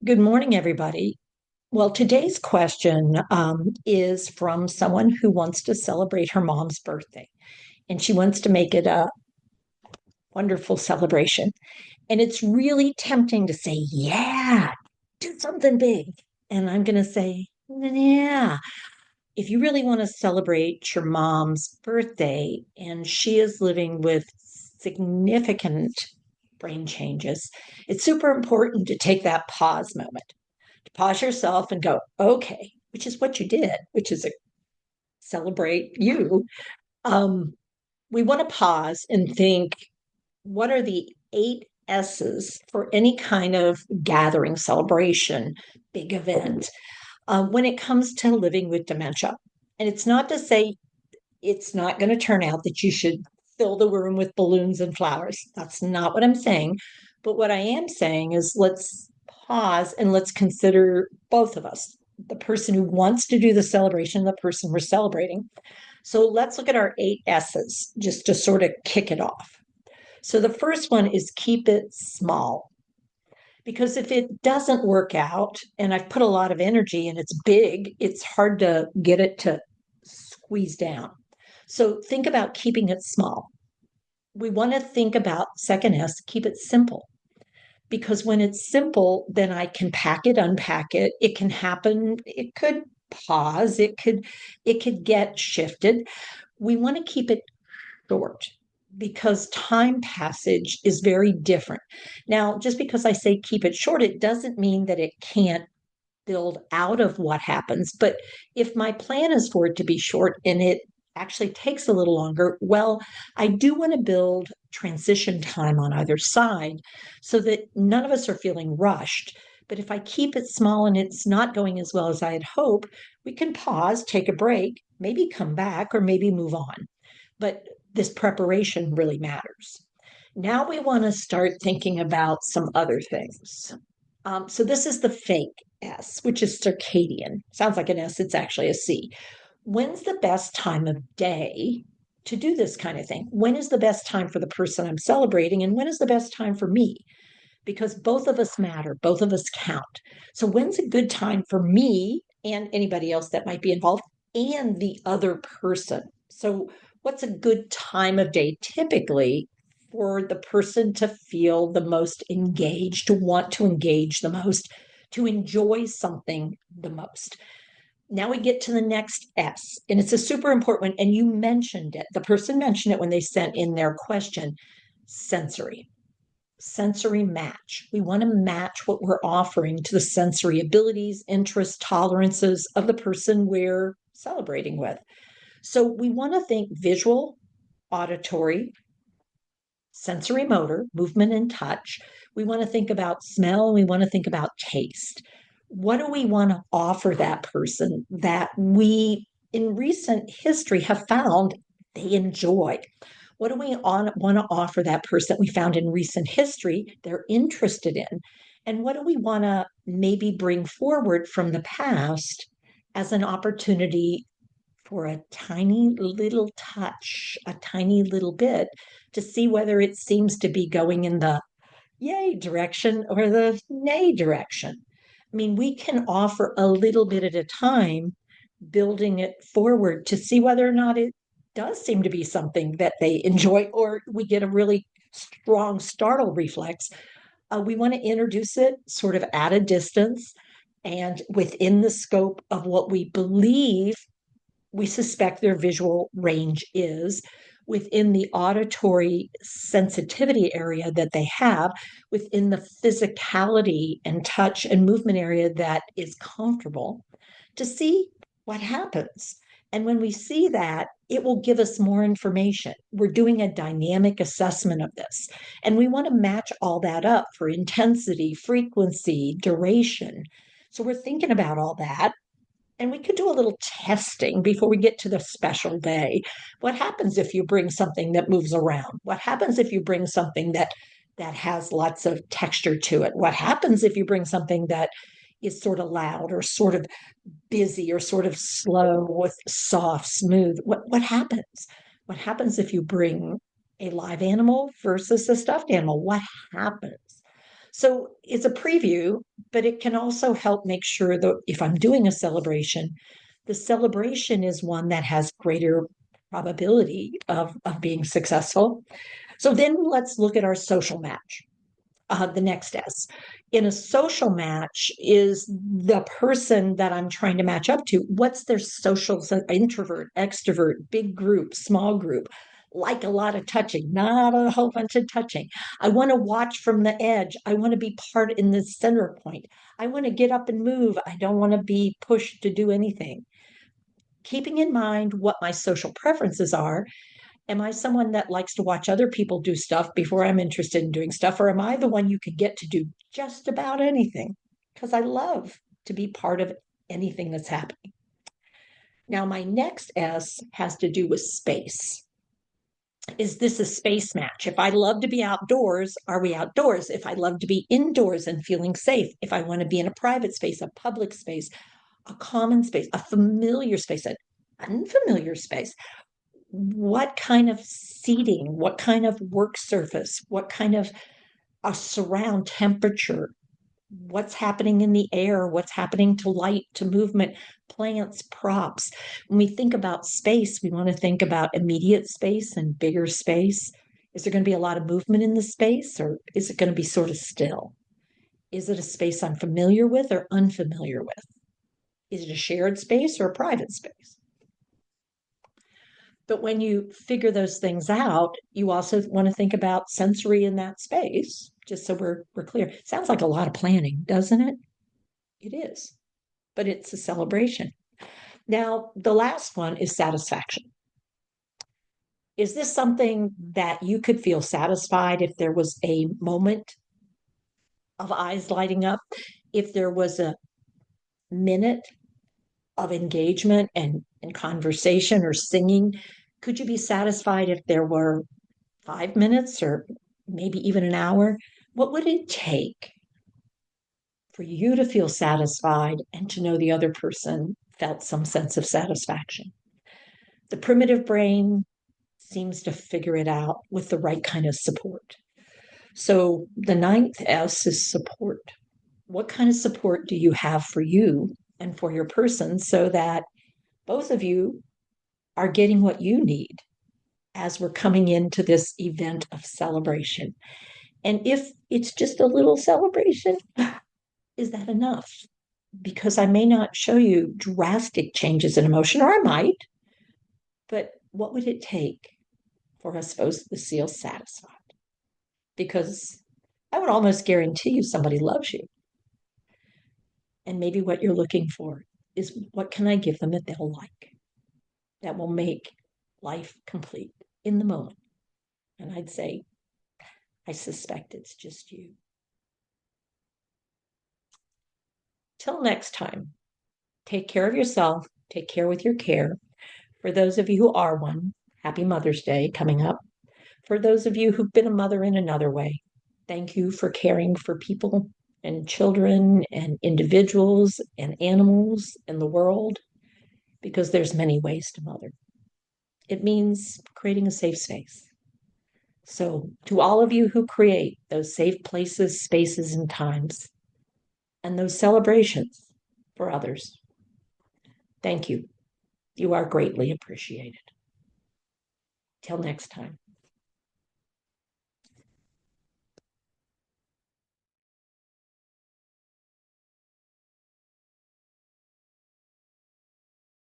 Good morning, everybody. Well, today's question is from someone who wants to celebrate her mom's birthday, and she wants to make it a wonderful celebration. And it's really tempting to say, yeah, do something big. And I'm going to say, yeah, if you really want to celebrate your mom's birthday and she is living with significant brain changes, it's super important to take that pause moment, to pause yourself and go, okay, which is what you did, which is a celebrate you. Um, we want to pause and think, what are the eight S's for any kind of gathering, celebration, big event when it comes to living with dementia? And it's not to say it's not going to turn out that you should fill the room with balloons and flowers. That's not what I'm saying. But what I am saying is let's pause and let's consider both of us, the person who wants to do the celebration, the person we're celebrating. So let's look at our eight S's just to sort of kick it off. So the first one is keep it small. Because if it doesn't work out and I've put a lot of energy and it's big, it's hard to get it to squeeze down. So think about keeping it small. We want to think about second S, keep it simple. Because when it's simple, then I can pack it, unpack it. It can happen. It could pause. It could get shifted. We want to keep it short because time passage is very different. Now, just because I say keep it short, it doesn't mean that it can't build out of what happens. But if my plan is for it to be short and it actually takes a little longer, well, I do want to build transition time on either side so that none of us are feeling rushed. But if I keep it small and it's not going as well as I had hoped, we can pause, take a break, maybe come back, or maybe move on. But this preparation really matters. Now we want to start thinking about some other things. So this is the fake S, which is circadian. Sounds like an S, it's actually a C. When's the best time of day to do this kind of thing? When is the best time for the person I'm celebrating? And when is the best time for me? Because both of us matter, both of us count. So when's a good time for me and anybody else that might be involved and the other person? So what's a good time of day typically for the person to feel the most engaged, to want to engage the most, to enjoy something the most? Now we get to the next S, and it's a super important one. And you mentioned it. The person mentioned it when they sent in their question: sensory match. We want to match what we're offering to the sensory abilities, interests, tolerances of the person we're celebrating with. So we want to think visual, auditory, sensory motor, movement and touch. We want to think about smell. We want to think about taste. What do we want to offer that person that we, in recent history, have found they enjoy? What do we want to offer that person that we found in recent history they're interested in? And what do we want to maybe bring forward from the past as an opportunity for a tiny little touch, a tiny little bit to see whether it seems to be going in the yay direction or the nay direction? I mean, we can offer a little bit at a time, building it forward to see whether or not it does seem to be something that they enjoy, or we get a really strong startle reflex. We want to introduce it sort of at a distance and within the scope of what we believe we suspect their visual range is, within the auditory sensitivity area that they have, within the physicality and touch and movement area that is comfortable, to see what happens. And when we see that, it will give us more information. We're doing a dynamic assessment of this, and we want to match all that up for intensity, frequency, duration. So we're thinking about all that, and we could do a little testing before we get to the special day. What happens if you bring something that moves around? What happens if you bring something that has lots of texture to it? What happens if you bring something that is sort of loud or sort of busy or sort of slow with soft, smooth? What happens? What happens if you bring a live animal versus a stuffed animal? What happens? So it's a preview, but it can also help make sure that if I'm doing a celebration, the celebration is one that has greater probability of being successful. So then let's look at our social match. The next S. In a social match is the person that I'm trying to match up to. What's their social introvert, extrovert, big group, small group? Like a lot of touching, not a whole bunch of touching. I want to watch from the edge. I want to be part in the center point. I want to get up and move. I don't want to be pushed to do anything. Keeping in mind what my social preferences are, am I someone that likes to watch other people do stuff before I'm interested in doing stuff? Or am I the one you can get to do just about anything? Because I love to be part of anything that's happening. Now, my next S has to do with space. Is this a space match? If I love to be outdoors, are we outdoors? If I love to be indoors and feeling safe, if I want to be in a private space, a public space, a common space, a familiar space, an unfamiliar space, what kind of seating, what kind of work surface, what kind of a surround temperature, what's happening in the air, what's happening to light, to movement, plants, props. When we think about space, we want to think about immediate space and bigger space. Is there going to be a lot of movement in the space, or is it going to be sort of still? Is it a space I'm familiar with or unfamiliar with? Is it a shared space or a private space? But when you figure those things out, you also want to think about sensory in that space, just so we're clear. Sounds like a lot of planning, doesn't it? It is, but it's a celebration. Now, the last one is satisfaction. Is this something that you could feel satisfied if there was a moment of eyes lighting up, if there was a minute of engagement and conversation or singing? Could you be satisfied if there were 5 minutes or maybe even an hour? What would it take for you to feel satisfied and to know the other person felt some sense of satisfaction? The primitive brain seems to figure it out with the right kind of support. So the ninth S is support. What kind of support do you have for you and for your person so that both of you are getting what you need as we're coming into this event of celebration? And if it's just a little celebration, is that enough? Because I may not show you drastic changes in emotion, or I might, but what would it take for us both to feel satisfied? Because I would almost guarantee you somebody loves you. And maybe what you're looking for is, what can I give them that they'll like, that will make life complete in the moment? And I'd say, I suspect it's just you. Till next time, take care of yourself, take care with your care. For those of you who are one, happy Mother's Day coming up. For those of you who've been a mother in another way, thank you for caring for people and children and individuals and animals in the world, because there's many ways to mother. It means creating a safe space. So to all of you who create those safe places, spaces, and times, and those celebrations for others, thank you. You are greatly appreciated. Till next time.